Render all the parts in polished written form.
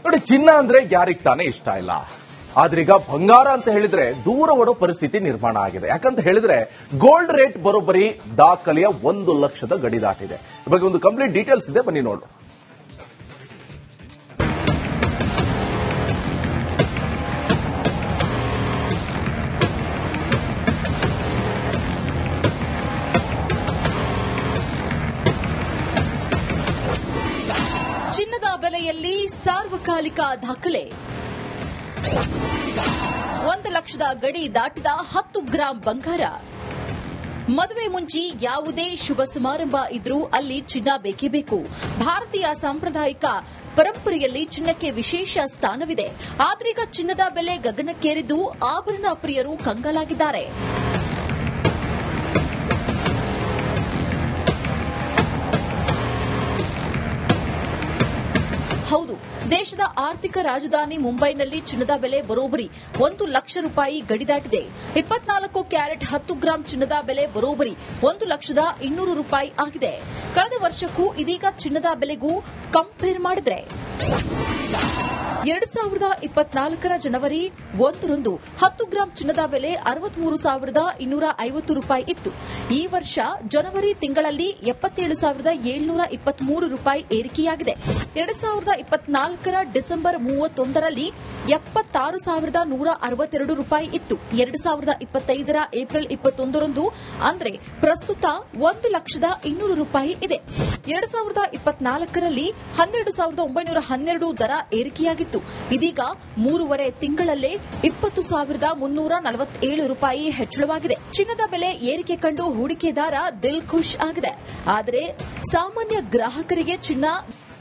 ನೋಡಿ, ಚಿನ್ನ ಅಂದ್ರೆ ಯಾರಿಗ್ ತಾನೇ ಇಷ್ಟ ಇಲ್ಲ. ಆದ್ರೀಗ ಬಂಗಾರ ಅಂತ ಹೇಳಿದ್ರೆ ದೂರ ಓಡೋ ಪರಿಸ್ಥಿತಿ ನಿರ್ಮಾಣ ಆಗಿದೆ. ಯಾಕಂತ ಹೇಳಿದ್ರೆ ಗೋಲ್ಡ್ ರೇಟ್ ಬರೋಬ್ಬರಿ ದಾಖಲೆಯ 1 ಲಕ್ಷದ ಗಡಿ ದಾಟಿದೆ. ಈ ಬಗ್ಗೆ ಒಂದು ಕಂಪ್ಲೀಟ್ ಡೀಟೇಲ್ಸ್ ಇದೆ, ಬನ್ನಿ ನೋಡು. ಚಿನ್ನದ ಬೆಲೆಯಲ್ಲಿ ಸಾರ್ವಕಾಲಿಕ ದಾಖಲೆ. 1 ಲಕ್ಷದ ಗಡಿ ದಾಟಿದ 10 ಗ್ರಾಂ ಬಂಗಾರ. ಮದುವೆ ಮುಂಚೆ ಯಾವುದೇ ಶುಭ ಸಮಾರಂಭ ಇದ್ರೂ ಅಲ್ಲಿ ಚಿನ್ನ ಬೇಕೇ ಬೇಕು. ಭಾರತೀಯ ಸಾಂಪ್ರದಾಯಿಕ ಪರಂಪರೆಯಲ್ಲಿ ಚಿನ್ನಕ್ಕೆ ವಿಶೇಷ ಸ್ಥಾನವಿದೆ. ಆದ್ರೀಗ ಚಿನ್ನದ ಬೆಲೆ ಗಗನಕ್ಕೇರಿದ್ದು ಆಭರಣ ಪ್ರಿಯರು ಕಂಗಾಲಾಗಿದ್ದಾರೆ. ಹೌದು, ದೇಶದ ಆರ್ಥಿಕ ರಾಜಧಾನಿ ಮುಂಬೈನಲ್ಲಿ ಚಿನ್ನದ ಬೆಲೆ ಬರೋಬ್ಬರಿ 1 ಲಕ್ಷ ರೂಪಾಯಿ ಗಡಿ ದಾಟಿದೆ. 24 ಕ್ಯಾರೆಟ್ 10 ಗ್ರಾಂ ಚಿನ್ನದ ಬೆಲೆ ಬರೋಬ್ಬರಿ 1,200,000 ರೂಪಾಯಿ ಆಗಿದೆ. ಕಳೆದ ವರ್ಷಕ್ಕೂ ಇದೀಗ ಚಿನ್ನದ ಬೆಲೆಗೂ ಕಂಪೇರ್ ಮಾಡಿದ್ರೆ 2024 ಜನವರಿ 1ರಂದು 10 ಗ್ರಾಂ ಚಿನ್ನದ ಬೆಲೆ 63,250 ರೂಪಾಯಿ ಇತ್ತು. ಈ ವರ್ಷ ಜನವರಿ ತಿಂಗಳಲ್ಲಿ 77,723 ರೂಪಾಯಿ ಏರಿಕೆಯಾಗಿದೆ. 2024 ಡಿಸೆಂಬರ್ 31ರಲ್ಲಿ 76,162 ರೂಪಾಯಿ ಇತ್ತು. 2025 ಏಪ್ರಿಲ್ 21ರಂದು ಅಂದ್ರೆ ಪ್ರಸ್ತುತ 1,200,000 ರೂಪಾಯಿ ಇದೆ. 2024ರಲ್ಲಿ 12,912 ದರ ಏರಿಕೆಯಾಗಿತ್ತು. ಇದೀಗ 3.5 ತಿಂಗಳಲ್ಲೇ 20,347 ರೂಪಾಯಿ ಹೆಚ್ಚಳವಾಗಿದೆ. ಚಿನ್ನದ ಬೆಲೆ ಏರಿಕೆ ಕಂಡು ಹೂಡಿಕೆದಾರ ದಿಲ್ ಖುಷ್ ಆಗಿದೆ. ಆದರೆ ಸಾಮಾನ್ಯ ಗ್ರಾಹಕರಿಗೆ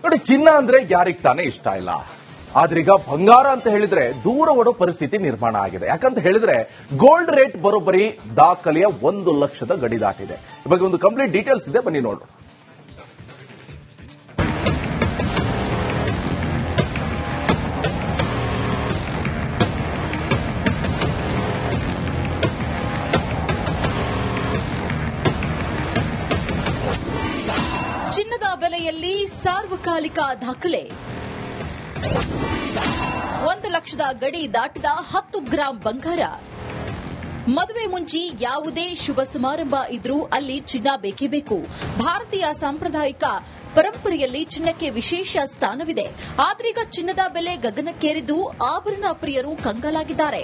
ನೋಡಿ, ಚಿನ್ನ ಅಂದ್ರೆ ಯಾರಿಗ್ ತಾನೇ ಇಷ್ಟ ಇಲ್ಲ. ಆದ್ರೀಗ ಬಂಗಾರ ಅಂತ ಹೇಳಿದ್ರೆ ದೂರ ಓಡೋ ಪರಿಸ್ಥಿತಿ ನಿರ್ಮಾಣ ಆಗಿದೆ. ಯಾಕಂತ ಹೇಳಿದ್ರೆ ಗೋಲ್ಡ್ ರೇಟ್ ಬರೋಬ್ಬರಿ ದಾಖಲೆಯ 1 ಲಕ್ಷದ ಗಡಿ ದಾಟಿದೆ. ಈ ಬಗ್ಗೆ ಒಂದು ಕಂಪ್ಲೀಟ್ ಡೀಟೇಲ್ಸ್ ಇದೆ, ಬನ್ನಿ ನೋಡು. ಚಿನ್ನದ ಬೆಲೆಯಲ್ಲಿ ಸಾರ್ವಕಾಲಿಕ ದಾಖಲೆ. 1 ಲಕ್ಷದ ಗಡಿ ದಾಟಿದ 10 ಗ್ರಾಂ ಬಂಗಾರ. ಮದುವೆ ಮುಂಚೆ ಯಾವುದೇ ಶುಭ ಸಮಾರಂಭ ಇದ್ರೂ ಅಲ್ಲಿ ಚಿನ್ನ ಬೇಕೇ ಬೇಕು. ಭಾರತೀಯ ಸಾಂಪ್ರದಾಯಿಕ ಪರಂಪರೆಯಲ್ಲಿ ಚಿನ್ನಕ್ಕೆ ವಿಶೇಷ ಸ್ಥಾನವಿದೆ. ಆದ್ರೀಗ ಚಿನ್ನದ ಬೆಲೆ ಗಗನಕ್ಕೇರಿದ್ದು ಆಭರಣ ಪ್ರಿಯರು ಕಂಗಾಲಾಗಿದ್ದಾರೆ.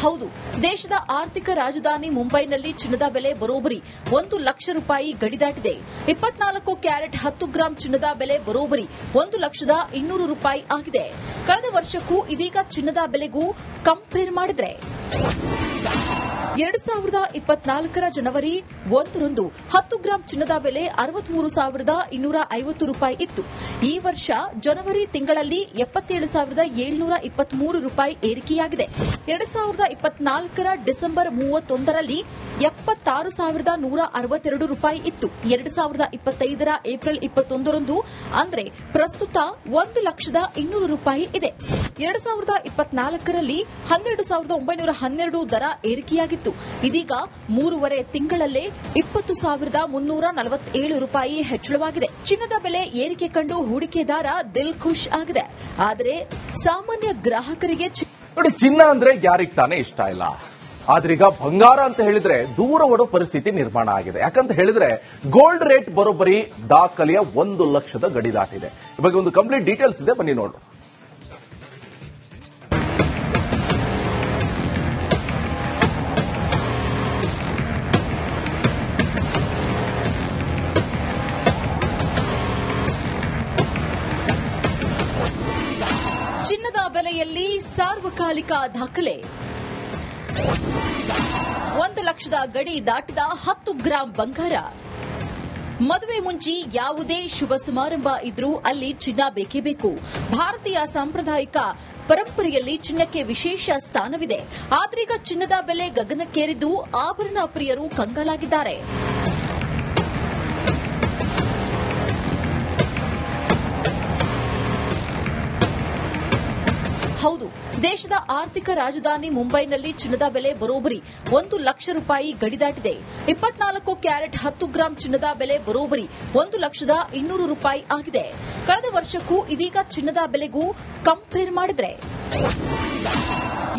ಹೌದು, ದೇಶದ ಆರ್ಥಿಕ ರಾಜಧಾನಿ ಮುಂಬೈನಲ್ಲಿ ಚಿನ್ನದ ಬೆಲೆ ಬರೋಬ್ಬರಿ 1 ಲಕ್ಷ ರೂಪಾಯಿ ಗಡಿ ದಾಟಿದೆ. 24 ಕ್ಯಾರೆಟ್ 10 ಗ್ರಾಂ ಚಿನ್ನದ ಬೆಲೆ ಬರೋಬ್ಬರಿ 1,200,000 ರೂಪಾಯಿ ಆಗಿದೆ. ಕಳೆದ ವರ್ಷಕ್ಕೂ ಇದೀಗ ಚಿನ್ನದ ಬೆಲೆಗೂ ಕಂಪೇರ್ ಮಾಡಿದ್ರೆ 2024 ಜನವರಿ 1ರಂದು 10 ಗ್ರಾಂ ಚಿನ್ನದ ಬೆಲೆ 63,250 ರೂಪಾಯಿ ಇತ್ತು. ಈ ವರ್ಷ ಜನವರಿ ತಿಂಗಳಲ್ಲಿ 77,723 ರೂಪಾಯಿ ಏರಿಕೆಯಾಗಿದೆ. 2024 ಡಿಸೆಂಬರ್ 31ರಲ್ಲಿ 76,162 ರೂಪಾಯಿ ಇತ್ತು. 2025 ಏಪ್ರಿಲ್ 21ರಂದು ಅಂದ್ರೆ ಪ್ರಸ್ತುತ 1,200,000 ರೂಪಾಯಿ ಇದೆ. 2024ರಲ್ಲಿ 12,912 ದರ ಏರಿಕೆಯಾಗಿತ್ತು. ಇದೀಗ 3.5 ತಿಂಗಳಲ್ಲೇ 20,347 ರೂಪಾಯಿ ಹೆಚ್ಚಳವಾಗಿದೆ. ಚಿನ್ನದ ಬೆಲೆ ಏರಿಕೆ ಕಂಡು ಹೂಡಿಕೆದಾರ ದಿಲ್ ಖುಷ್ ಆಗಿದೆ. ಆದರೆ ಸಾಮಾನ್ಯ ಗ್ರಾಹಕರಿಗೆ ನೋಡಿ, ಚಿನ್ನ ಅಂದ್ರೆ ಯಾರಿಗ್ ತಾನೇ ಇಷ್ಟ ಇಲ್ಲ. ಆದ್ರೀಗ ಬಂಗಾರ ಅಂತ ಹೇಳಿದ್ರೆ ದೂರ ಓಡೋ ಪರಿಸ್ಥಿತಿ ನಿರ್ಮಾಣ ಆಗಿದೆ. ಯಾಕಂತ ಹೇಳಿದ್ರೆ ಗೋಲ್ಡ್ ರೇಟ್ ಬರೋಬ್ಬರಿ ದಾಖಲೆಯ 1 ಲಕ್ಷದ ಗಡಿ ದಾಟಿದೆ. ಈ ಬಗ್ಗೆ ಒಂದು ಕಂಪ್ಲೀಟ್ ಡೀಟೇಲ್ಸ್ ಇದೆ, ಬನ್ನಿ ನೋಡು. ಚಿನ್ನದ ಬೆಲೆಯಲ್ಲಿ ಸಾರ್ವಕಾಲಿಕ ದಾಖಲೆ. 1 ಲಕ್ಷದ ಗಡಿ ದಾಟಿದ 10 ಗ್ರಾಂ ಬಂಗಾರ. ಮದುವೆ ಮುಂಚೆ ಯಾವುದೇ ಶುಭ ಸಮಾರಂಭ ಇದ್ರೂ ಅಲ್ಲಿ ಚಿನ್ನ ಬೇಕೇ ಬೇಕು. ಭಾರತೀಯ ಸಾಂಪ್ರದಾಯಿಕ ಪರಂಪರೆಯಲ್ಲಿ ಚಿನ್ನಕ್ಕೆ ವಿಶೇಷ ಸ್ಥಾನವಿದೆ. ಆದ್ರೀಗ ಚಿನ್ನದ ಬೆಲೆ ಗಗನಕ್ಕೇರಿದ್ದು ಆಭರಣ ಪ್ರಿಯರು ಕಂಗಾಲಾಗಿದ್ದಾರೆ. ಹೌದು, ದೇಶದ ಆರ್ಥಿಕ ರಾಜಧಾನಿ ಮುಂಬೈನಲ್ಲಿ ಚಿನ್ನದ ಬೆಲೆ ಬರೋಬ್ಬರಿ 1 ಲಕ್ಷ ರೂಪಾಯಿ ಗಡಿ ದಾಟಿದೆ. 24 ಕ್ಯಾರೆಟ್ 10 ಗ್ರಾಂ ಚಿನ್ನದ ಬೆಲೆ ಬರೋಬ್ಬರಿ 1,200,000 ರೂಪಾಯಿ ಆಗಿದೆ. ಕಳೆದ ವರ್ಷಕ್ಕೂ ಇದೀಗ ಚಿನ್ನದ ಬೆಲೆಗೂ ಕಂಪೇರ್ ಮಾಡಿದ್ರೆ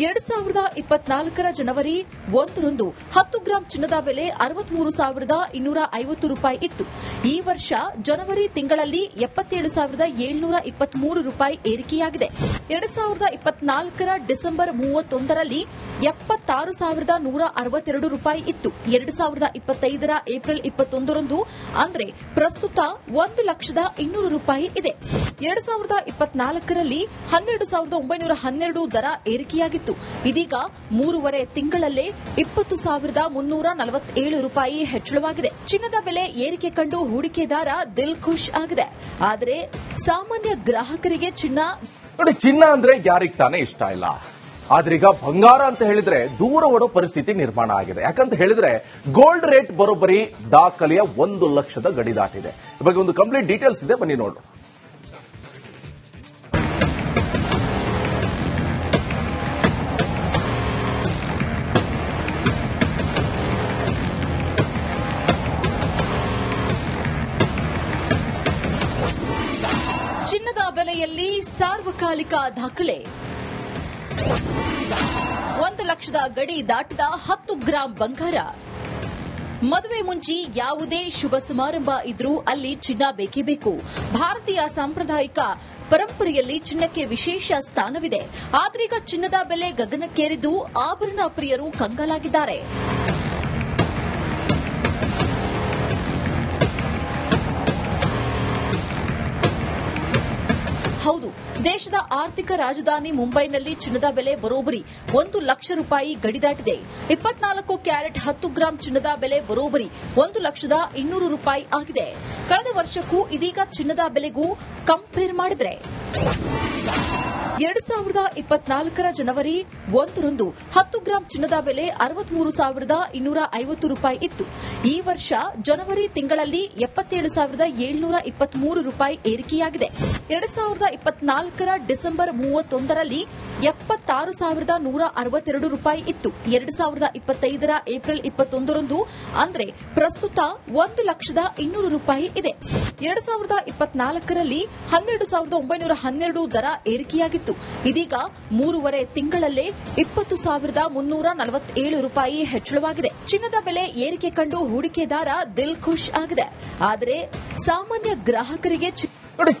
2024 ಜನವರಿ 1ರಂದು 10 ಗ್ರಾಂ ಚಿನ್ನದ ಬೆಲೆ 63,250 ರೂಪಾಯಿ ಇತ್ತು. ಈ ವರ್ಷ ಜನವರಿ ತಿಂಗಳಲ್ಲಿ 77,723 ರೂಪಾಯಿ ಏರಿಕೆಯಾಗಿದೆ. 2024 ಡಿಸೆಂಬರ್ 31ರಲ್ಲಿ 76,162 ರೂಪಾಯಿ ಇತ್ತು. 2025 ಏಪ್ರಿಲ್ 21ರಂದು ಅಂದ್ರೆ ಪ್ರಸ್ತುತ 1,200,000 ರೂಪಾಯಿ ಇದೆ. 2024ರಲ್ಲಿ 12,912 ದರ ಏರಿಕೆಯಾಗಿತ್ತು. ಇದೀಗ 3.5 ತಿಂಗಳಲ್ಲೇ 20,347 ರೂಪಾಯಿ ಹೆಚ್ಚಳವಾಗಿದೆ. ಚಿನ್ನದ ಬೆಲೆ ಏರಿಕೆ ಕಂಡು ಹೂಡಿಕೆದಾರ ದಿಲ್ ಖುಷ್ ಆಗಿದೆ. ಆದರೆ ಸಾಮಾನ್ಯ ಗ್ರಾಹಕರಿಗೆ ಚಿನ್ನ ಅಂದ್ರೆ ಯಾರಿಗ್ ತಾನೇ ಇಷ್ಟ ಇಲ್ಲ. ಆದ್ರೀಗ ಬಂಗಾರ ಅಂತ ಹೇಳಿದ್ರೆ ದೂರ ಓಡೋ ಪರಿಸ್ಥಿತಿ ನಿರ್ಮಾಣ ಆಗಿದೆ. ಯಾಕಂತ ಹೇಳಿದ್ರೆ ಗೋಲ್ಡ್ ರೇಟ್ ಬರೋಬ್ಬರಿ ದಾಖಲೆಯ 1 ಲಕ್ಷದ ಗಡಿ ದಾಟಿದೆ. ಈ ಬಗ್ಗೆ ಒಂದು ಕಂಪ್ಲೀಟ್ ಡೀಟೇಲ್ಸ್ ಇದೆ, ಬನ್ನಿ ನೋಡೋಣ. ಚಿನ್ನದ ಬೆಲೆಯಲ್ಲಿ ಸಾರ್ವಕಾಲಿಕ ದಾಖಲೆ. 1 ಲಕ್ಷದ ಗಡಿ ದಾಟಿದ 10 ಗ್ರಾಂ ಬಂಗಾರ. ಮದುವೆ ಮುಂಚೆ ಯಾವುದೇ ಶುಭ ಸಮಾರಂಭ ಇದ್ರೂ ಅಲ್ಲಿ ಚಿನ್ನ ಬೇಕೇ ಬೇಕು. ಭಾರತೀಯ ಸಾಂಪ್ರದಾಯಿಕ ಪರಂಪರೆಯಲ್ಲಿ ಚಿನ್ನಕ್ಕೆ ವಿಶೇಷ ಸ್ಥಾನವಿದೆ. ಆದ್ರೀಗ ಚಿನ್ನದ ಬೆಲೆ ಗಗನಕ್ಕೇರಿದ್ದು ಆಭರಣ ಪ್ರಿಯರು ಕಂಗಾಲಾಗಿದ್ದಾರೆ. ಹೌದು, ದೇಶದ ಆರ್ಥಿಕ ರಾಜಧಾನಿ ಮುಂಬೈನಲ್ಲಿ ಚಿನ್ನದ ಬೆಲೆ ಬರೋಬ್ಬರಿ 1 ಲಕ್ಷ ರೂಪಾಯಿ ಗಡಿ ದಾಟಿದೆ. 24 ಕ್ಯಾರೆಟ್ 10 ಗ್ರಾಂ ಚಿನ್ನದ ಬೆಲೆ ಬರೋಬ್ಬರಿ 1,200,000 ರೂಪಾಯಿ ಆಗಿದೆ. ಕಳೆದ ವರ್ಷಕ್ಕೂ ಇದೀಗ ಚಿನ್ನದ ಬೆಲೆಗೂ ಕಂಪೇರ್ ಮಾಡಿದ್ರೆ 2024 ಜನವರಿ 1ರಂದು 10 ಗ್ರಾಂ ಚಿನ್ನದ ಬೆಲೆ 63,250 ರೂಪಾಯಿ ಇತ್ತು. ಈ ವರ್ಷ ಜನವರಿ ತಿಂಗಳಲ್ಲಿ 77,723 ರೂಪಾಯಿ ಏರಿಕೆಯಾಗಿದೆ. 2024 ಡಿಸೆಂಬರ್ 31ರಲ್ಲಿ 76,162 ರೂಪಾಯಿ ಇತ್ತು. 2025 ಏಪ್ರಿಲ್ 21ರಂದು ಅಂದ್ರೆ ಪ್ರಸ್ತುತ 1,200,000 ರೂಪಾಯಿ ಇದೆ. 2024ರಲ್ಲಿ 12,912 ದರ ಏರಿಕೆಯಾಗಿತ್ತು. ಇದೀಗ 3.5 ತಿಂಗಳಲ್ಲೇ 20,347 ರೂಪಾಯಿ ಹೆಚ್ಚಳವಾಗಿದೆ. ಚಿನ್ನದ ಬೆಲೆ ಏರಿಕೆ ಕಂಡು ಹೂಡಿಕೆದಾರ ದಿಲ್ ಖುಷ್ ಆಗಿದೆ. ಆದರೆ ಸಾಮಾನ್ಯ ಗ್ರಾಹಕರಿಗೆ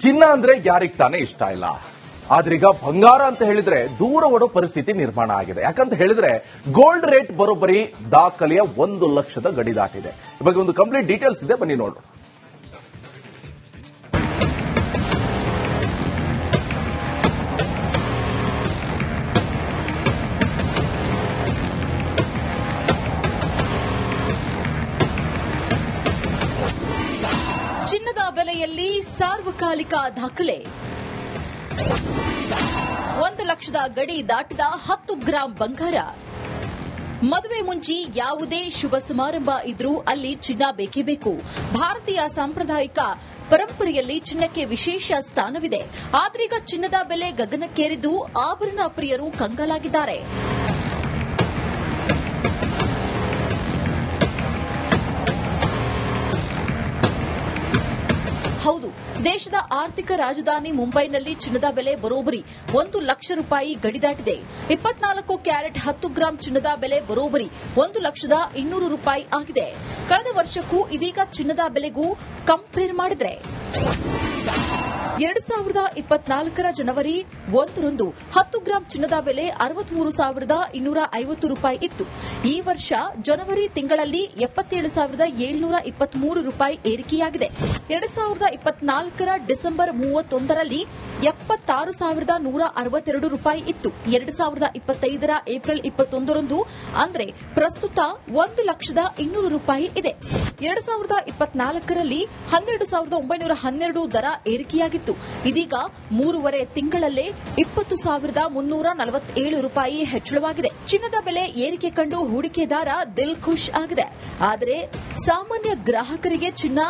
ಚಿನ್ನ ಅಂದ್ರೆ ಯಾರಿಗ್ ತಾನೇ ಇಷ್ಟ ಇಲ್ಲ. ಆದ್ರೀಗ ಬಂಗಾರ ಅಂತ ಹೇಳಿದ್ರೆ ದೂರ ಓಡೋ ಪರಿಸ್ಥಿತಿ ನಿರ್ಮಾಣ ಆಗಿದೆ. ಯಾಕಂತ ಹೇಳಿದ್ರೆ ಗೋಲ್ಡ್ ರೇಟ್ ಬರೋಬ್ಬರಿ ದಾಖಲೆಯ 1 ಲಕ್ಷದ ಗಡಿ ದಾಟಿದೆ. ಈ ಬಗ್ಗೆ ಒಂದು ಕಂಪ್ಲೀಟ್ ಡೀಟೇಲ್ಸ್ ಇದೆ, ಬನ್ನಿ ನೋಡೋಣ. ಚಿನ್ನದ ಬೆಲೆಯಲ್ಲಿ ಸಾರ್ವಕಾಲಿಕ ದಾಖಲೆ. 1 ಲಕ್ಷದ ಗಡಿ ದಾಟಿದ 10 ಗ್ರಾಂ ಬಂಗಾರ. ಮದುವೆ ಮುಂಚೆ ಯಾವುದೇ ಶುಭ ಸಮಾರಂಭ ಇದ್ರೂ ಅಲ್ಲಿ ಚಿನ್ನ ಬೇಕೇ ಬೇಕು. ಭಾರತೀಯ ಸಾಂಪ್ರದಾಯಿಕ ಪರಂಪರೆಯಲ್ಲಿ ಚಿನ್ನಕ್ಕೆ ವಿಶೇಷ ಸ್ಥಾನವಿದೆ. ಆದ್ರೀಗ ಚಿನ್ನದ ಬೆಲೆ ಗಗನಕ್ಕೇರಿದ್ದು ಆಭರಣ ಪ್ರಿಯರು ಕಂಗಾಲಾಗಿದ್ದಾರೆ. ಹೌದು, ದೇಶದ ಆರ್ಥಿಕ ರಾಜಧಾನಿ ಮುಂಬೈನಲ್ಲಿ ಚಿನ್ನದ ಬೆಲೆ ಬರೋಬ್ಬರಿ 1 ಲಕ್ಷ ರೂಪಾಯಿ ಗಡಿ ದಾಟಿದೆ. 24 ಕ್ಯಾರೆಟ್ 10 ಗ್ರಾಂ ಚಿನ್ನದ ಬೆಲೆ ಬರೋಬ್ಬರಿ 1,200,000 ರೂಪಾಯಿ ಆಗಿದೆ. ಕಳೆದ ವರ್ಷಕ್ಕೂ ಇದೀಗ ಚಿನ್ನದ ಬೆಲೆಗೂ ಕಂಪೇರ್ ಮಾಡಿದ್ರೆ 2024 ಜನವರಿ 1ರಂದು 10 ಗ್ರಾಂ ಚಿನ್ನದ ಬೆಲೆ 63,250 ರೂಪಾಯಿ ಇತ್ತು. ಈ ವರ್ಷ ಜನವರಿ ತಿಂಗಳಲ್ಲಿ 77,723 ರೂಪಾಯಿ ಏರಿಕೆಯಾಗಿದೆ. 2024 ಡಿಸೆಂಬರ್ 31ರಲ್ಲಿ 76,162 ರೂಪಾಯಿ ಇತ್ತು. 2025 ಏಪ್ರಿಲ್ 21ರಂದು ಅಂದ್ರೆ ಪ್ರಸ್ತುತ 1,200,000 ರೂಪಾಯಿ ಇದೆ. 2024ರಲ್ಲಿ 12,912 ದರ ಏರಿಕೆಯಾಗಿತ್ತು. ಇದೀಗ 3.5 ತಿಂಗಳಲ್ಲೇ 20,347 ರೂಪಾಯಿ ಹೆಚ್ಚಳವಾಗಿದೆ. ಚಿನ್ನದ ಬೆಲೆ ಏರಿಕೆ ಕಂಡು ಹೂಡಿಕೆದಾರ ದಿಲ್ ಖುಷ್ ಆಗಿದೆ. ಆದರೆ ಸಾಮಾನ್ಯ ಗ್ರಾಹಕರಿಗೆ ಚಿನ್ನ